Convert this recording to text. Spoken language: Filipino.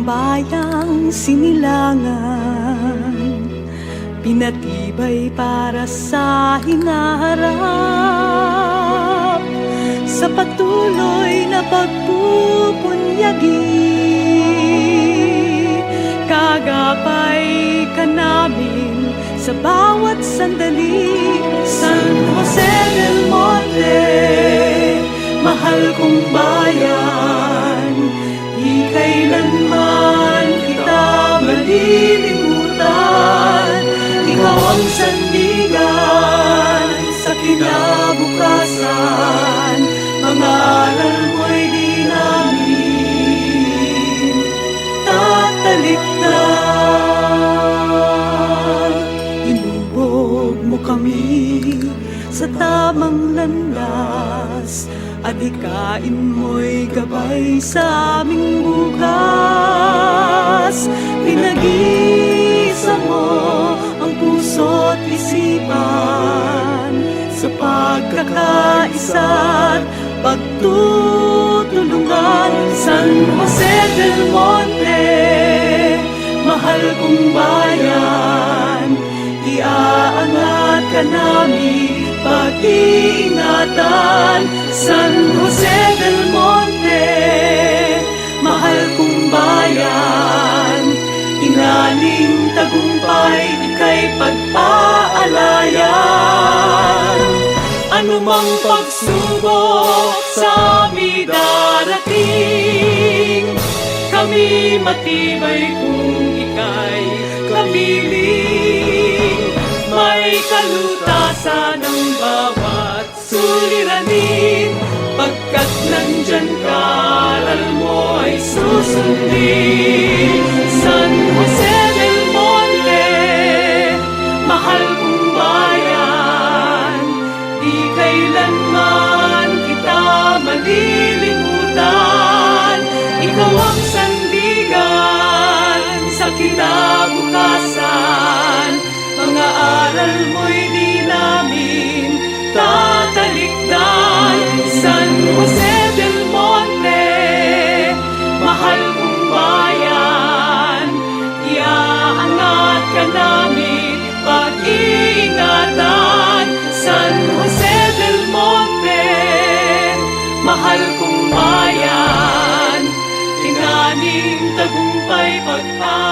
bayang sinilangan, pinatibay para sa hinaharap, sa patuloy na pagpupunyagi. Kagapay ka namin sa bawat sandali. San Jose del Monte, mahal kong bayan, di kailanman kita malilimutan. Ikaw ang sandigan sa kinabukasan, mga aral mo'y di namin tatalikdan. Inubog mo kami sa tamang landas, adhikain mo'y gabay sa aming bukas. Pinag-isa mo ang puso't isipan sa pagkakaisa't pagtutulungan. San Jose del Monte, mahal kong bayan, iaangat ka namin pag-iingatan. San Jose del Monte, mahal kong bayan, inaling tagumpay ika'y pagpaalayan. Anumang pagsubok sa amin darating, kami matibay kung ika'y kapiling. May kalutasan ng bawat suliranin, pagkat nandyan ka, aral mo ay susundin. San Jose del Monte, mahal kong bayan, di kailanman kita malilimutan. Ikaw ang sandigan sa kinabukasan, mga aral mo'y di namin tatalikdan. San Jose del Monte, mahal kong bayan, iaangat ka namin pag-iingatan. San Jose del Monte, mahal kong bayan, tinaning tagumpay pagpa